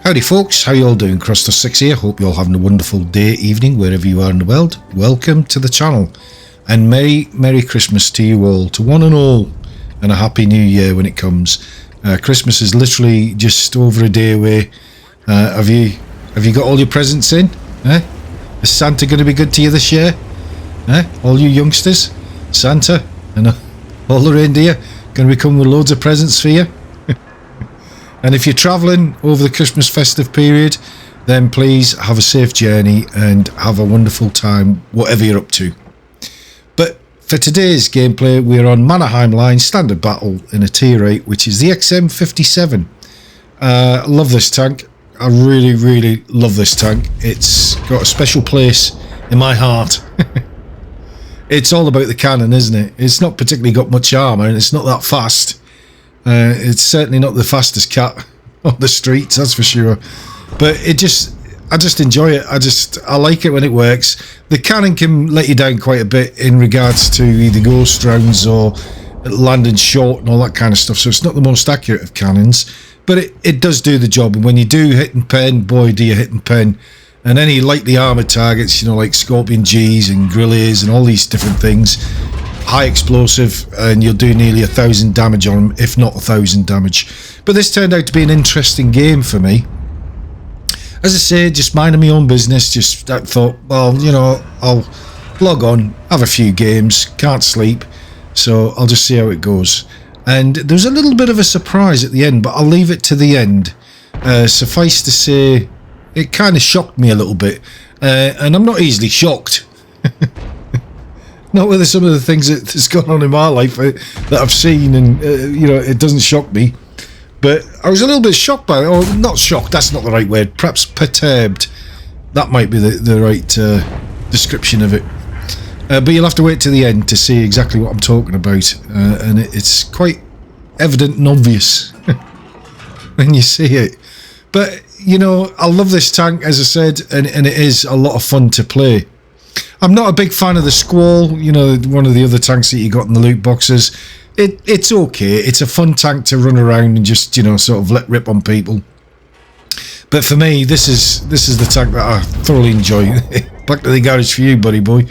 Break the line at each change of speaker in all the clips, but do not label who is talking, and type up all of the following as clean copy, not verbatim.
Howdy folks, how you all doing? Cross6 here. Hope you're all having a wonderful day, evening, wherever you are in the world. Welcome to the channel, and Merry Christmas to you all, to one and all, and a Happy New Year when it comes. Christmas is literally just over a day away. Have you got all your presents in? Is Santa going to be good to you this year? All you youngsters, Santa and all the reindeer going to be coming with loads of presents for you. And if you're travelling over the Christmas festive period, then please have a safe journey and have a wonderful time, whatever you're up to. But for today's gameplay, we're on Mannerheim line, standard battle in a tier 8, which is the XM57. I love this tank. I really love this tank. It's got a special place in my heart. It's all about the cannon, isn't it? It's not particularly got much armour and it's not that fast. It's certainly not the fastest cat on the streets, that's for sure. But I just enjoy it. I like it when it works. The cannon can let you down quite a bit in regards to either ghost rounds or landing short and all that kind of stuff. So it's not the most accurate of cannons, but it does do the job. And when you do hit and pen, boy, do you hit and pen. And any lightly armoured targets, you know, like Scorpion Gs and Grillies and all these different things, high explosive, and you'll do nearly 1,000 damage on them, if not 1,000 damage. But this turned out to be an interesting game for me. As I say, just minding my own business, just thought, well, you know, I'll log on, have a few games, can't sleep, so I'll just see how it goes. And there was a little bit of a surprise at the end, but I'll leave it to the end. Suffice to say, it kind of shocked me a little bit, and I'm not easily shocked. Not with some of the things that's gone on in my life that I've seen, and you know, it doesn't shock me. But I was a little bit shocked by it, or not shocked, that's not the right word, perhaps perturbed. That might be the right description of it. But you'll have to wait to the end to see exactly what I'm talking about, and it's quite evident and obvious when you see it. But, you know, I love this tank, as I said, and it is a lot of fun to play. I'm not a big fan of the Squall, you know, one of the other tanks that you got in the loot boxes. It's okay. It's a fun tank to run around and just, you know, sort of let rip on people. But for me, this is the tank that I thoroughly enjoy. Back to the garage for you, buddy boy.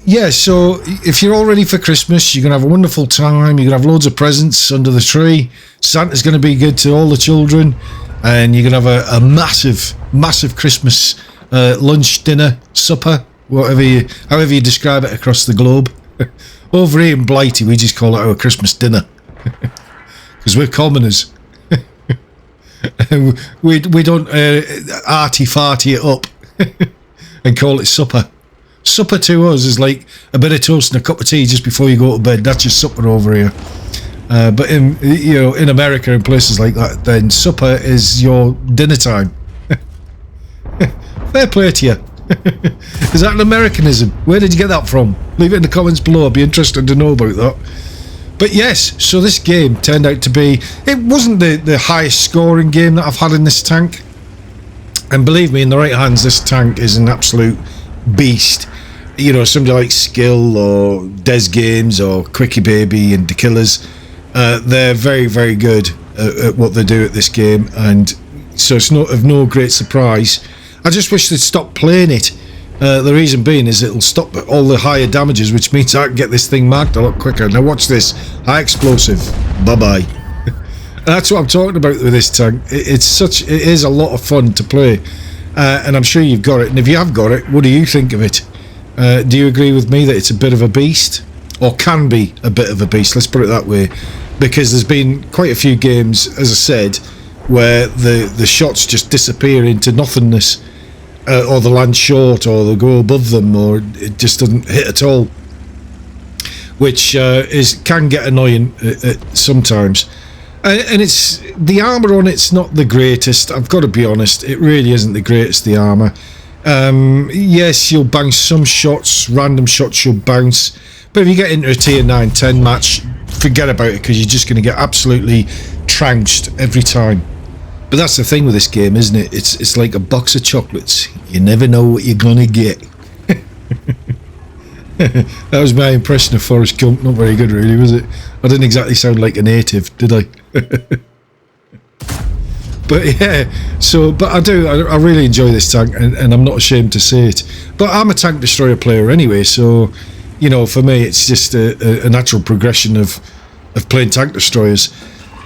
Yeah, so if you're all ready for Christmas, you're going to have a wonderful time. You're going to have loads of presents under the tree. Santa's going to be good to all the children. And you're going to have a massive Christmas lunch, dinner, supper, however you describe it across the globe. Over here in Blighty, we just call it our Christmas dinner because we're commoners. we don't arty-farty it up and call it supper. Supper to us is like a bit of toast and a cup of tea just before you go to bed. That's your supper over here. But in America and places like that, then supper is your dinner time. Fair play to you. Is that an Americanism? Where did you get that from? Leave it in the comments below. I'd be interested to know about that. But yes, so this game turned out to be, it wasn't the highest scoring game that I've had in this tank. And believe me, in the right hands, this tank is an absolute beast. You know, somebody like Skill or Des Games or Quickie Baby and The Killers, they're very good at what they do at this game, and so it's not of no great surprise. I just wish they'd stop playing it. The reason being is it'll stop all the higher damages, which means I can get this thing marked a lot quicker. Now watch this, high explosive, bye. That's what I'm talking about with this tank. It is a lot of fun to play, and I'm sure you've got it. And if you have got it, what do you think of it? Do you agree with me that it's a bit of a beast, or can be a bit of a beast? Let's put it that way, because there's been quite a few games, as I said, where the shots just disappear into nothingness, or they land short, or they go above them, or it just doesn't hit at all, which can get annoying sometimes. And it's the armour on it's not the greatest. I've got to be honest, it really isn't the greatest, the armour. Yes, you'll bounce some shots, random shots you'll bounce, but if you get into a tier 9-10 match, forget about it, because you're just going to get absolutely trounced every time. But that's the thing with this game, isn't it? It's like a box of chocolates. You never know what you're gonna get. That was my impression of Forrest Gump. Not very good, really, was it? I didn't exactly sound like a native, did I? But yeah, but I really enjoy this tank, and I'm not ashamed to say it. But I'm a tank destroyer player anyway, so for me it's just a natural progression of playing tank destroyers.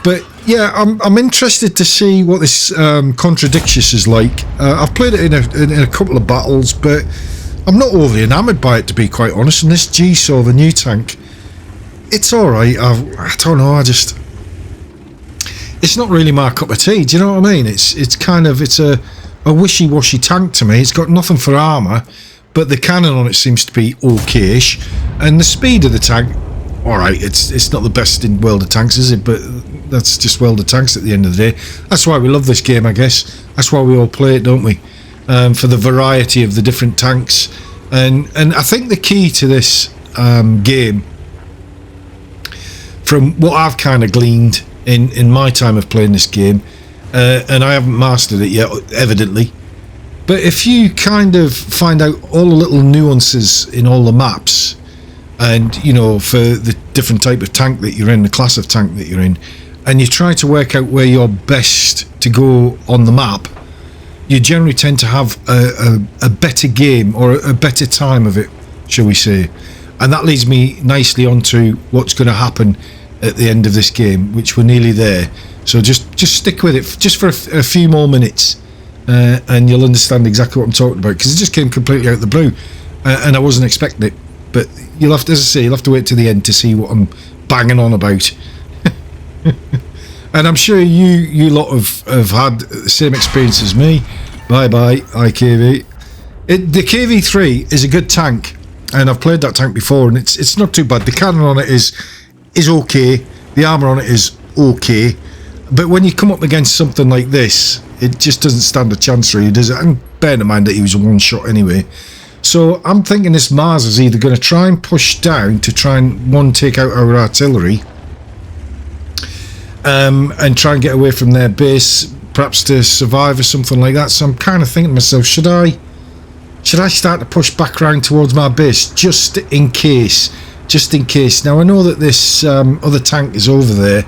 But yeah, I'm interested to see what this Contradictious is like. I've played it in a couple of battles, but I'm not overly enamoured by it, to be quite honest. And this G-Saw, the new tank, it's alright. I don't know, it's not really my cup of tea, do you know what I mean? It's a wishy-washy tank to me. It's got nothing for armour, but the cannon on it seems to be okay-ish. And the speed of the tank, alright, it's not the best in World of Tanks, is it? But that's just World of Tanks at the end of the day. That's why we love this game, I guess. That's why we all play it, don't we? For the variety of the different tanks. And I think the key to this game, from what I've kind of gleaned in my time of playing this game, and I haven't mastered it yet, evidently, but if you kind of find out all the little nuances in all the maps, and for the different type of tank that you're in, the class of tank that you're in, and you try to work out where you're best to go on the map, you generally tend to have a better game, or a better time of it, shall we say. And that leads me nicely onto what's going to happen at the end of this game, which we're nearly there. So just stick with it just for a few more minutes, and you'll understand exactly what I'm talking about, because it just came completely out of the blue, and I wasn't expecting it. But you'll have to, as I say, you'll have to wait to the end to see what I'm banging on about. And I'm sure you lot have had the same experience as me. Bye IKV. The KV3 is a good tank, and I've played that tank before, and it's not too bad. The cannon on it is okay, the armour on it is okay, but when you come up against something like this, it just doesn't stand a chance really, does it? And bearing in mind that he was a one shot anyway. So I'm thinking this Mars is either going to try and push down to try and take out our artillery, and try and get away from their base, perhaps to survive or something like that. So I'm kind of thinking to myself, should I start to push back around towards my base just in case? Now I know that this other tank is over there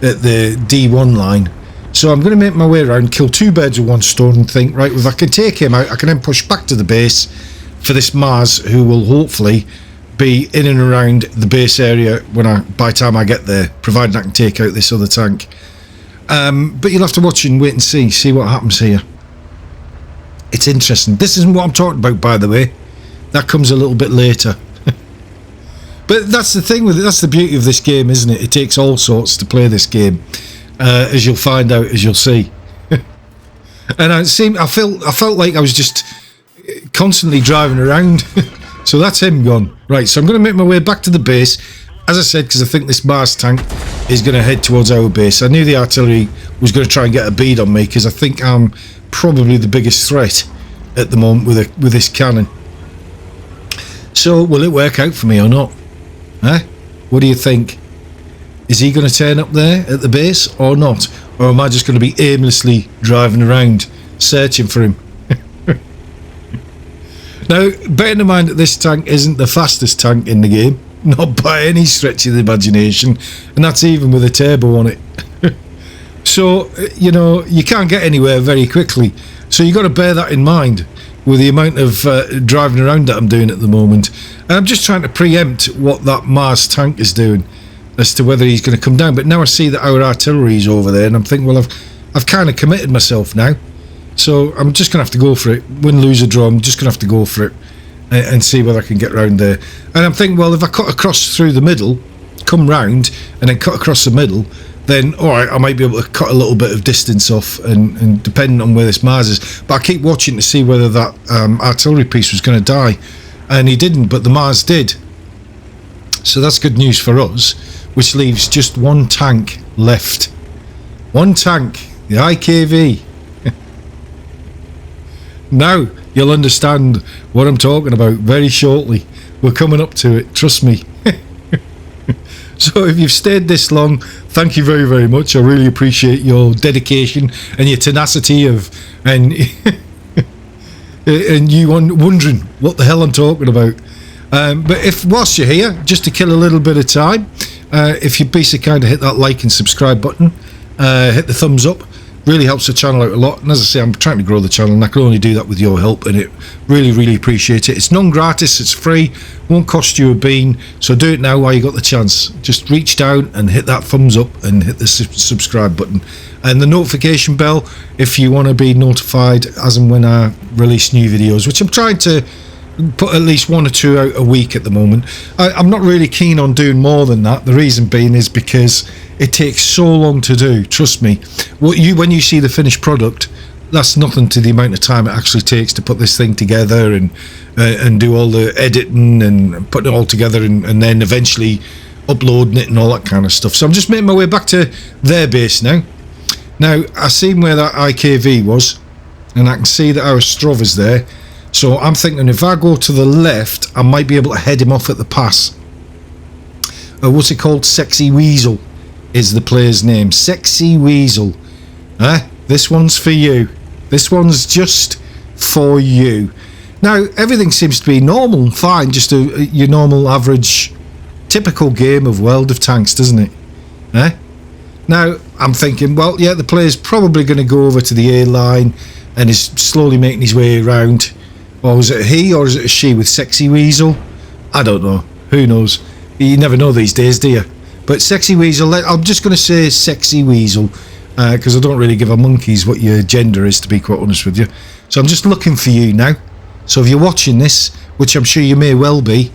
at the D1 line, so I'm going to make my way around, kill two birds with one stone, and think, right, if I can take him out, I can then push back to the base for this Mars, who will hopefully be in and around the base area by the time I get there, provided I can take out this other tank. But you'll have to watch and wait and see what happens here. It's interesting. This isn't what I'm talking about, by the way. That comes a little bit later. But that's the thing with it. That's the beauty of this game, isn't it? It takes all sorts to play this game, as you'll find out, as you'll see. And I felt like I was just constantly driving around. So that's him gone. Right, so I'm going to make my way back to the base, as I said, because I think this Mars tank is going to head towards our base. I knew the artillery was going to try and get a bead on me, because I think I'm probably the biggest threat at the moment with this cannon. So will it work out for me or not? Huh? What do you think? Is he going to turn up there at the base or not? Or am I just going to be aimlessly driving around searching for him? Now, bearing in mind that this tank isn't the fastest tank in the game, not by any stretch of the imagination, and that's even with a turbo on it. So, you can't get anywhere very quickly. So you've got to bear that in mind with the amount of driving around that I'm doing at the moment. And I'm just trying to preempt what that Mars tank is doing as to whether he's going to come down. But now I see that our artillery is over there, and I'm thinking, well, I've kind of committed myself now. So I'm just going to have to go for it. Win, lose or draw, I'm just going to have to go for it and see whether I can get round there. And I'm thinking, well, if I cut across through the middle, come round, and then cut across the middle, then alright, I might be able to cut a little bit of distance off, and depending on where this Mars is. But I keep watching to see whether that artillery piece was going to die, and he didn't, but the Mars did. So that's good news for us, which leaves just one tank left. One tank, the IKV. Now you'll understand what I'm talking about very shortly. We're coming up to it, trust me. So if you've stayed this long, thank you very, very much. I really appreciate your dedication and your tenacity and you wondering what the hell I'm talking about. But whilst you're here, just to kill a little bit of time, if you'd be so kind to hit that like and subscribe button, hit the thumbs up, Really helps the channel out a lot. And as I say, I'm trying to grow the channel, and I can only do that with your help, and it really appreciate it. It's non-gratis, it's free, won't cost you a bean, so do it now while you got the chance. Just reach down and hit that thumbs up and hit the subscribe button and the notification bell if you want to be notified as and when I release new videos, which I'm trying to put at least 1 or 2 out a week at the moment. I'm not really keen on doing more than that. The reason being is because it takes so long to do. Trust me, when you see the finished product, that's nothing to the amount of time it actually takes to put this thing together and do all the editing and putting it all together and then eventually uploading it and all that kind of stuff. So I'm just making my way back to their base now. Now I seen where that IKV was, and I can see that our Strover's there. So I'm thinking if I go to the left, I might be able to head him off at the pass. What's it called? Sexy Weasel is the player's name. Sexy Weasel. This one's for you. This one's just for you. Now, everything seems to be normal and fine. Just your normal, average, typical game of World of Tanks, doesn't it? Now, I'm thinking, well, yeah, the player's probably going to go over to the A line and is slowly making his way around. Or is it a he or is it a she with Sexy Weasel? I don't know. Who knows? You never know these days, do you? But Sexy Weasel, I'm just going to say Sexy Weasel because I don't really give a monkeys what your gender is, to be quite honest with you. So I'm just looking for you now. So if you're watching this, which I'm sure you may well be,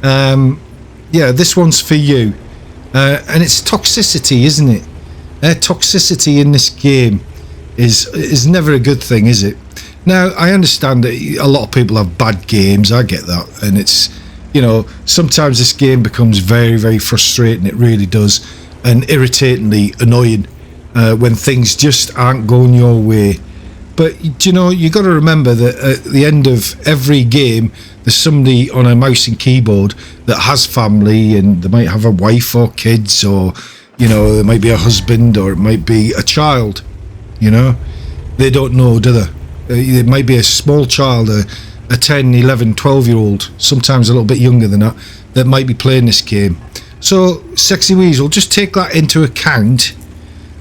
yeah, this one's for you. And it's toxicity, isn't it? Toxicity in this game is never a good thing, is it? Now, I understand that a lot of people have bad games, I get that, and it's, you know, sometimes this game becomes very frustrating, it really does, and irritatingly annoying when things just aren't going your way. But, you know, you got to remember that at the end of every game, there's somebody on a mouse and keyboard that has family, and they might have a wife or kids, or, you know, there might be a husband, or it might be a child, you know. They don't know, do they? It might be a small child, a 10, 11, 12-year-old, sometimes a little bit younger than that might be playing this game. So, Sexy Weasel, just take that into account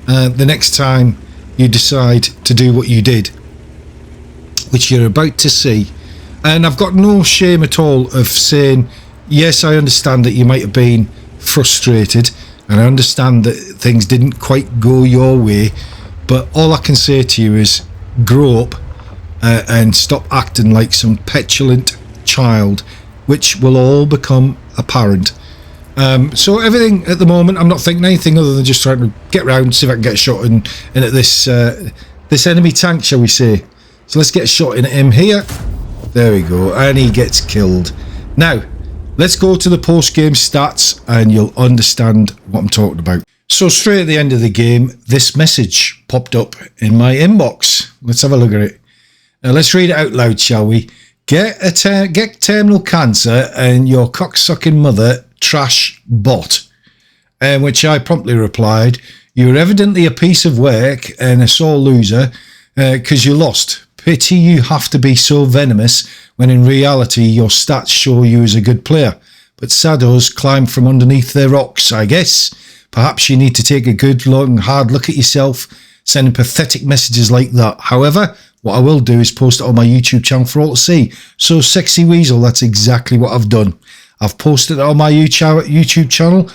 the next time you decide to do what you did, which you're about to see. And I've got no shame at all of saying, yes, I understand that you might have been frustrated, and I understand that things didn't quite go your way, but all I can say to you is grow up and stop acting like some petulant child, which will all become apparent. So everything at the moment, I'm not thinking anything other than just trying to get round, see if I can get a shot in at this this enemy tank, shall we say. So let's get a shot in at him here. There we go, and he gets killed. Now, let's go to the post-game stats and you'll understand what I'm talking about. So straight at the end of the game, this message popped up in my inbox. Let's have a look at it. Now let's read it out loud, shall we? Get terminal cancer and your cocksucking mother trash bot. Which I promptly replied, you're evidently a piece of work and a sore loser because you lost. Pity you have to be so venomous when in reality your stats show you as a good player. But saddos climb from underneath their rocks, I guess. Perhaps you need to take a good long hard look at yourself, sending pathetic messages like that. However, what I will do is post it on my YouTube channel for all to see. So, Sexy Weasel, that's exactly what I've done. I've posted it on my YouTube channel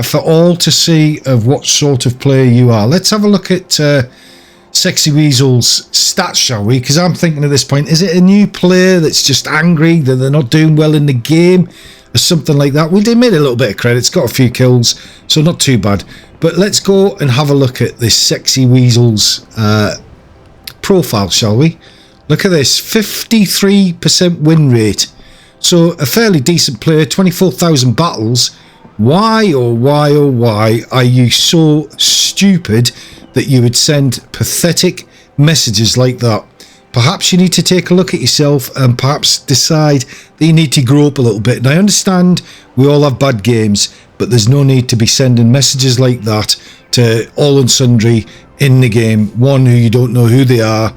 for all to see of what sort of player you are. Let's have a look at Sexy Weasel's stats, shall we? Because I'm thinking at this point, is it a new player that's just angry that they're not doing well in the game or something like that? Well, they made a little bit of credit. It's got a few kills, so not too bad. But let's go and have a look at this Sexy Weasel's profile, shall we? Look at this, 53% win rate. So a fairly decent player, 24,000 battles. Why, oh why, oh why are you so stupid that you would send pathetic messages like that? Perhaps you need to take a look at yourself and perhaps decide that you need to grow up a little bit. And I understand we all have bad games, but there's no need to be sending messages like that to all and sundry in the game. One who you don't know who they are,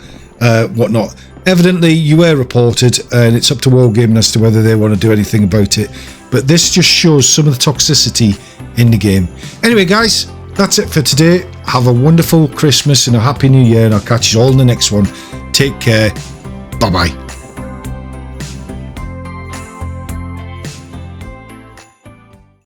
whatnot. Evidently you were reported and it's up to Wargaming as to whether they want to do anything about it. But this just shows some of the toxicity in the game. Anyway guys, That's it for today. Have a wonderful Christmas and a happy new year, and I'll catch you all in the next one. Take care. Bye bye.